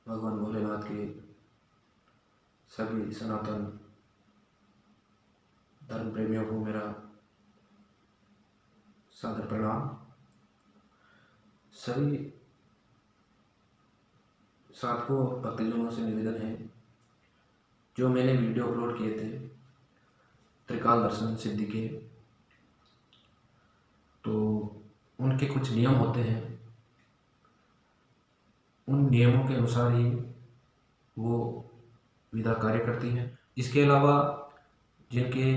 भगवान भोलेनाथ के सभी सनातन धर्म प्रेमियों को मेरा सादर प्रणाम। सभी साधकों और भक्तजनों से निवेदन है, जो मैंने वीडियो अपलोड किए थे त्रिकाल दर्शन सिद्धि के, तो उनके कुछ नियम होते हैं। उन नियमों के अनुसार ही वो विधा कार्य करती है। इसके अलावा जिनके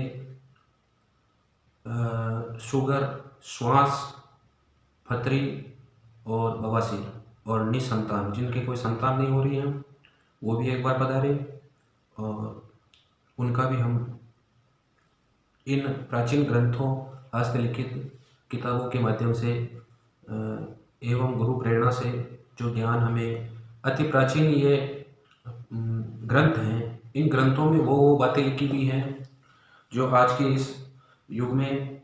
शुगर, श्वास, फतरी और बवासीर और निसंतान, जिनके कोई संतान नहीं हो रही है, वो भी एक बार पधारे और उनका भी हम इन प्राचीन ग्रंथों, हस्तलिखित किताबों के माध्यम से एवं गुरु प्रेरणा से जो ज्ञान हमें अति प्राचीन ये ग्रंथ हैं, इन ग्रंथों में वो बातें लिखी हुई हैं जो आज के इस युग में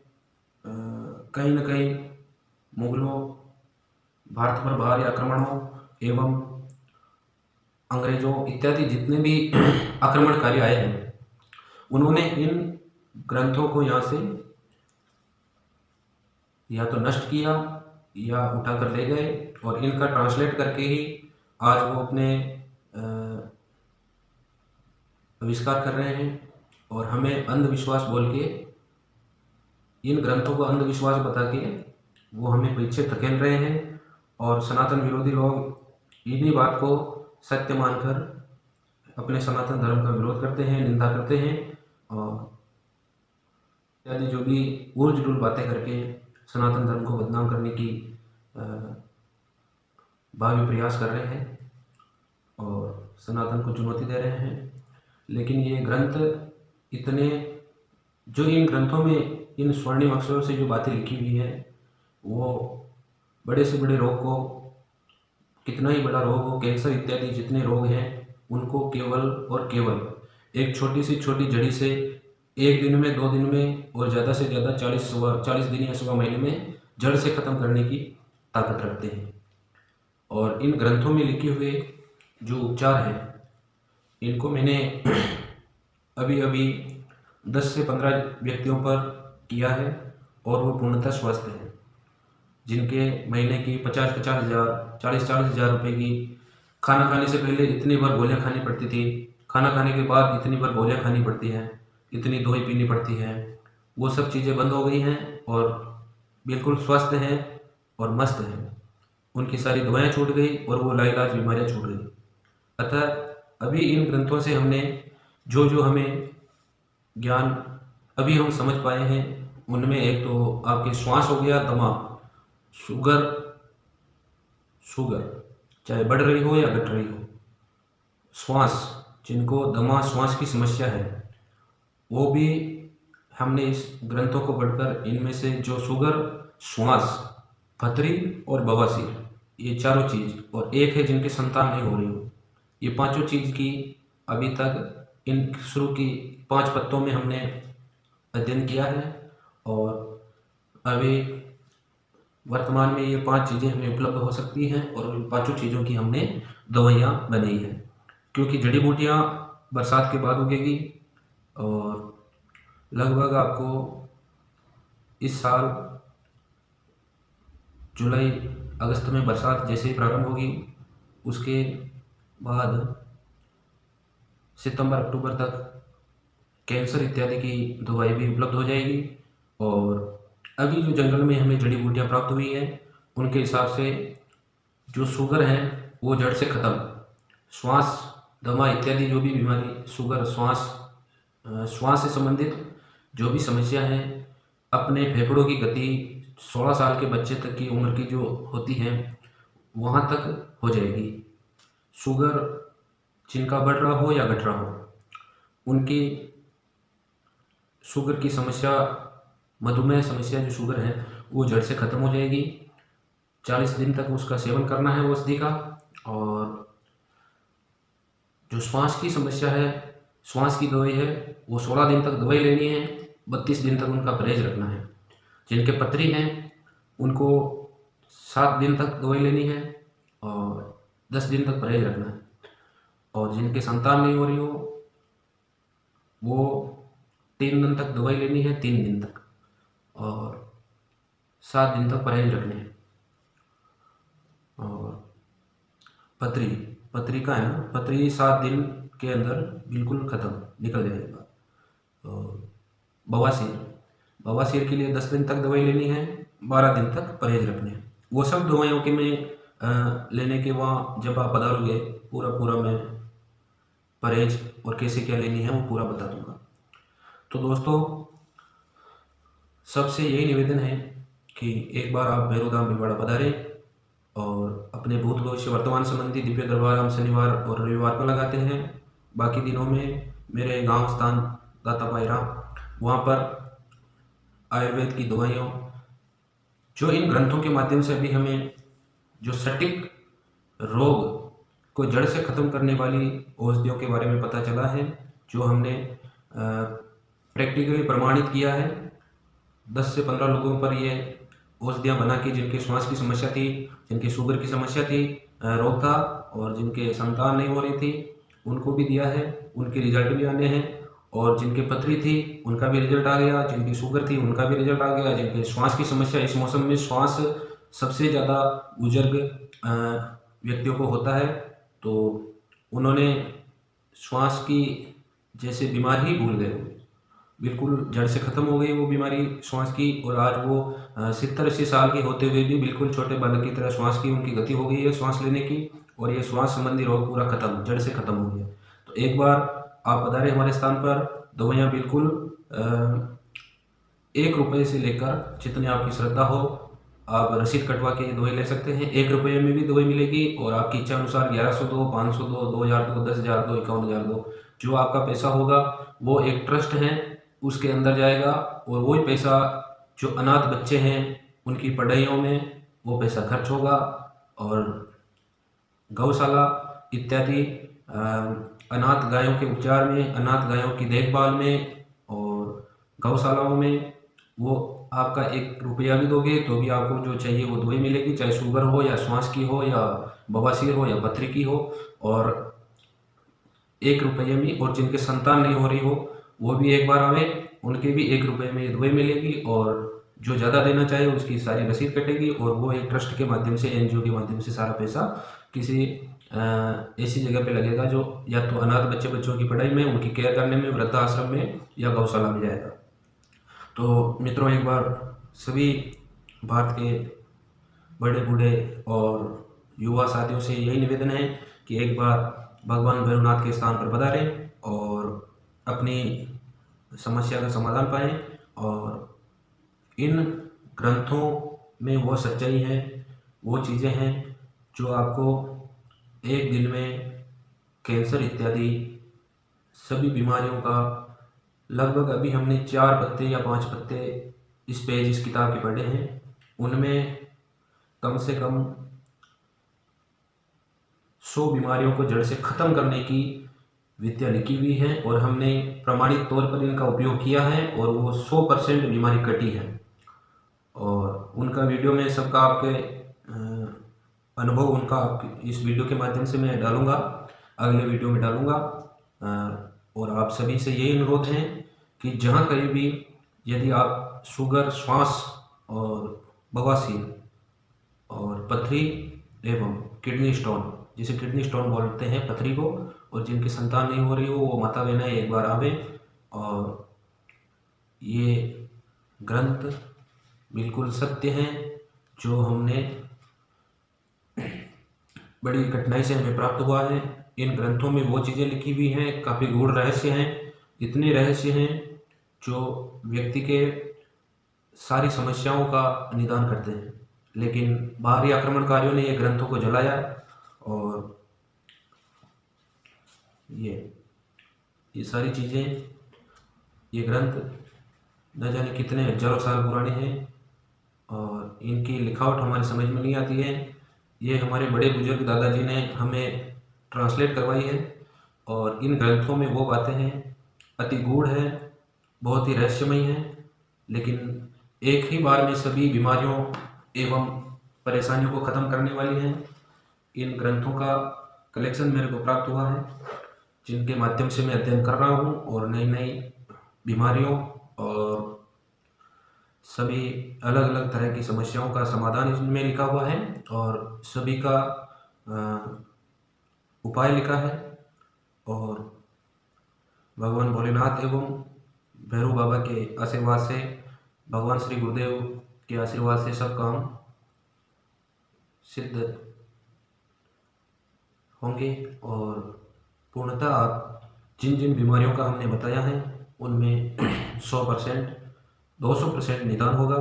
कहीं न कहीं मुगलों, भारत पर बाहरी आक्रमणों एवं अंग्रेजों इत्यादि जितने भी आक्रमणकारी आए हैं, उन्होंने इन ग्रंथों को यहाँ से या तो नष्ट किया या उठा कर ले गए और इनका ट्रांसलेट करके ही आज वो अपने आविष्कार कर रहे हैं और हमें अंधविश्वास बोल के, इन ग्रंथों को अंधविश्वास बता के वो हमें पीछे धकेल रहे हैं और सनातन विरोधी लोग इन्हीं बात को सत्य मानकर अपने सनातन धर्म का विरोध करते हैं, निंदा करते हैं और इत्यादि जो भी उल्ट जुल बातें करके सनातन धर्म को बदनाम करने की भावी प्रयास कर रहे हैं और सनातन को चुनौती दे रहे हैं। लेकिन ये ग्रंथ इतने, जो इन ग्रंथों में इन स्वर्णिम अक्षरों से जो बातें लिखी हुई हैं, वो बड़े से बड़े रोग को, कितना ही बड़ा रोग हो, कैंसर इत्यादि जितने रोग हैं, उनको केवल और केवल एक छोटी सी छोटी जड़ी से एक दिन में, 2 दिन में और ज़्यादा से ज़्यादा 40 दिन या 100 महीने में जड़ से ख़त्म करने की ताकत रखते हैं। और इन ग्रंथों में लिखे हुए जो उपचार हैं, इनको मैंने अभी अभी 10 से 15 व्यक्तियों पर किया है और वो पूर्णतः स्वस्थ हैं, जिनके महीने की 50-50 हज़ार, 40-40 हज़ार रुपये की, खाना खाने से पहले इतनी बार गोलियां खानी पड़ती थी, खाना खाने के बाद इतनी बार गोलियां खानी पड़ती हैं, इतनी दवाई पीनी पड़ती है, वो सब चीज़ें बंद हो गई हैं और बिल्कुल स्वस्थ हैं और मस्त हैं। उनकी सारी दवाएं छूट गई और वो लाइलाज बीमारियां छूट गई। अतः अभी इन ग्रंथों से हमने जो जो हमें ज्ञान अभी हम समझ पाए हैं, उनमें एक तो आपके श्वास हो गया, दमा, शुगर चाहे बढ़ रही हो या घट रही हो, श्वास, जिनको दमा श्वास की समस्या है, वो भी हमने इस ग्रंथों को पढ़कर इनमें से जो शुगर, श्वास, फतरी और बवासीर, ये चारों चीज़, और एक है जिनकी संतान नहीं हो रही हो, ये पांचों चीज़ की अभी तक इन शुरू की 5 पत्तों में हमने अध्ययन किया है और अभी वर्तमान में ये 5 चीज़ें हमें उपलब्ध हो सकती हैं और इन 5 चीज़ों की हमने दवाइयाँ बनाई हैं। क्योंकि जड़ी बूटियाँ बरसात के बाद उगेगी और लगभग आपको इस साल जुलाई अगस्त में बरसात जैसे ही प्रारंभ होगी, उसके बाद सितंबर अक्टूबर तक कैंसर इत्यादि की दवाई भी उपलब्ध हो जाएगी। और अभी जो जंगल में हमें जड़ी बूटियाँ प्राप्त हुई हैं, उनके हिसाब से जो शुगर है वो जड़ से ख़त्म, श्वास, दमा इत्यादि जो भी बीमारी, शुगर, श्वास से संबंधित जो भी समस्या है, अपने फेफड़ों की गति 16 साल के बच्चे तक की उम्र की जो होती है, वहाँ तक हो जाएगी। शुगर जिनका बढ़ रहा हो या घट रहा हो, उनकी शुगर की समस्या, मधुमेह समस्या जो शुगर है, वो जड़ से ख़त्म हो जाएगी। 40 दिन तक उसका सेवन करना है औषधि का। और जो श्वास की समस्या है, श्वास की दवाई है, वो 16 दिन तक दवाई लेनी है, 32 दिन तक उनका परहेज रखना है। जिनके पथरी हैं, उनको 7 दिन तक दवाई लेनी है और 10 दिन तक परहेज रखना है। और जिनके संतान नहीं हो रही हो वो 3 दिन तक दवाई लेनी है, 3 दिन तक, और 7 दिन तक परहेज रखने हैं। और पथरी पथरी का है ना, पथरी 7 दिन के अंदर बिल्कुल ख़त्म निकल जाएगा। और बवासीर बवासीर के लिए 10 दिन तक दवाई लेनी है, 12 दिन तक परहेज रखने हैं। वो सब दवाइयों के मैं लेने के वहाँ जब आप पधारोगे पूरा मैं परहेज और कैसे क्या लेनी है वो पूरा बता दूंगा। तो दोस्तों सबसे यही निवेदन है कि एक बार आप भैरवधाम भीलवाड़ा पधारें और अपने भूत भविष्य वर्तमान संबंधी दिव्य दरबार हम शनिवार और रविवार को लगाते हैं। बाकी दिनों में मेरे गांव स्थान दाता पायरा वहाँ पर आयुर्वेद की दवाइयों, जो इन ग्रंथों के माध्यम से अभी हमें जो सटीक रोग को जड़ से ख़त्म करने वाली औषधियों के बारे में पता चला है, जो हमने प्रैक्टिकली प्रमाणित किया है। 10 से 15 लोगों पर ये औषधियाँ बना के, जिनके श्वास की समस्या थी, जिनके शुगर की समस्या थी, रोग था, और जिनके संतान नहीं हो रही थी उनको भी दिया है, उनके रिजल्ट भी आने हैं। और जिनके पथरी थी उनका भी रिजल्ट आ गया, जिनकी शुगर थी उनका भी रिजल्ट आ गया, जिनके श्वास की समस्या, इस मौसम में श्वास सबसे ज़्यादा बुजुर्ग व्यक्तियों को होता है, तो उन्होंने श्वास की जैसे बीमारी ही भूल गए, बिल्कुल जड़ से ख़त्म हो गई वो बीमारी श्वास की। और आज वो 70-80 साल के होते हुए भी बिल्कुल छोटे बालक की तरह श्वास की उनकी गति हो गई है श्वास लेने की, और ये श्वास संबंधी रोग पूरा ख़त्म, जड़ से ख़त्म हो गया। तो एक बार आप पधारें हमारे स्थान पर। दवाइयाँ बिल्कुल 1 रुपये से लेकर जितने आपकी श्रद्धा हो आप रसीद कटवा के दवाई ले सकते हैं। 1 रुपये में भी दवाई मिलेगी, और आपकी इच्छा अनुसार 1100 दो, 500 दो, 2000 दो, 10,000 दो, 51,000 दो, जो आपका पैसा होगा वो एक ट्रस्ट है उसके अंदर जाएगा, और वही पैसा जो अनाथ बच्चे हैं उनकी पढ़ाइयों में वो पैसा खर्च होगा। और गौशाला इत्यादि अनाथ गायों के उपचार में, अनाथ गायों की देखभाल में, और गौशालाओं में वो आपका 1 रुपया भी दोगे तो भी आपको जो चाहिए वो दवाई मिलेगी, चाहे शुगर हो या श्वास की हो या बवासीर हो या पथरी की हो, और 1 रुपये में। और जिनके संतान नहीं हो रही हो वो भी एक बार आवे, उनके भी 1 रुपये में दवाई मिलेगी, और जो ज़्यादा देना चाहे उसकी सारी रसीद कटेगी, और वो एक ट्रस्ट के माध्यम से, NGO के माध्यम से सारा पैसा किसी ऐसी जगह पे लगेगा जो या तो अनाथ बच्चों की पढ़ाई में, उनकी केयर करने में, वृद्धाश्रम में या गौशाला में जाएगा। तो मित्रों एक बार सभी भारत के बड़े बूढ़े और युवा साथियों से यही निवेदन है कि एक बार भगवान भैरवनाथ के स्थान पर पधारें और अपनी समस्या का समाधान पाएं। और इन ग्रंथों में वो सच्चाई है, वो चीज़ें हैं जो आपको एक दिन में कैंसर इत्यादि सभी बीमारियों का लगभग, अभी हमने 4 पत्ते या 5 पत्ते इस पेज इस किताब के पढ़े हैं, उनमें कम से कम 100 बीमारियों को जड़ से ख़त्म करने की विद्या लिखी हुई है, और हमने प्रमाणित तौर पर इनका उपयोग किया है, और वो 100% बीमारी कटी है। और उनका वीडियो में सबका आपके अनुभव उनका इस वीडियो के माध्यम से मैं डालूँगा, अगले वीडियो में डालूँगा। और आप सभी से यही अनुरोध है कि जहाँ कहीं भी यदि आप शुगर, श्वास और बवासीर और पथरी एवं किडनी स्टोन, जिसे किडनी स्टोन बोलते हैं पथरी को, और जिनकी संतान नहीं हो रही हो वो माता बहना एक बार आवे। और ये ग्रंथ बिल्कुल सत्य हैं, जो हमने बड़ी कठिनाई से हमें प्राप्त हुआ है। इन ग्रंथों में वो चीज़ें लिखी हुई हैं, काफ़ी गूढ़ रहस्य हैं, इतने रहस्य हैं जो व्यक्ति के सारी समस्याओं का निदान करते हैं। लेकिन बाहरी आक्रमणकारियों ने ये ग्रंथों को जलाया, और ये सारी चीज़ें, ये ग्रंथ न जाने कितने हजारों साल पुराने हैं, और इनकी लिखावट हमारी समझ में नहीं आती है। ये हमारे बड़े बुजुर्ग दादाजी ने हमें ट्रांसलेट करवाई है, और इन ग्रंथों में वो बातें हैं अति गूढ़ है, बहुत ही रहस्यमयी हैं, लेकिन एक ही बार में सभी बीमारियों एवं परेशानियों को ख़त्म करने वाली हैं। इन ग्रंथों का कलेक्शन मेरे को प्राप्त हुआ है, जिनके माध्यम से मैं अध्ययन कर रहा हूँ और नई नई बीमारियों और सभी अलग अलग तरह की समस्याओं का समाधान इसमें लिखा हुआ है और सभी का उपाय लिखा है। और भगवान भोलेनाथ एवं भैरव बाबा के आशीर्वाद से, भगवान श्री गुरुदेव के आशीर्वाद से सब काम सिद्ध होंगे। और पूर्णतः आप जिन जिन बीमारियों का हमने बताया है उनमें 100% 200% निदान होगा।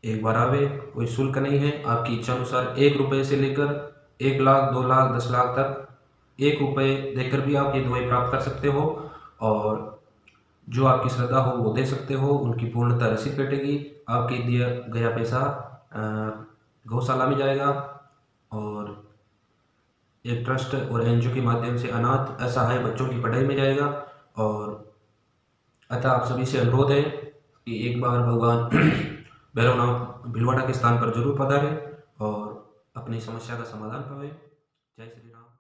एक बार आवे, कोई शुल्क नहीं है, आपकी इच्छा अनुसार 1 रुपये से लेकर 1 लाख 2 लाख 10 लाख तक 1 रुपये देकर भी आप ये दवाई प्राप्त कर सकते हो। और जो आपकी श्रद्धा हो वो दे सकते हो, उनकी पूर्णतः रसीद कटेगी, आपके दिया गया पैसा गौशाला में जाएगा और एक ट्रस्ट और एनजीओ के माध्यम से अनाथ असहाय बच्चों की पढ़ाई में जाएगा। और अतः आप सभी से अनुरोध है कि एक बार भगवान भैरवनाथ भीलवाड़ा के स्थान पर जरूर पधारें और अपनी समस्या का समाधान पावें। जय श्री राम।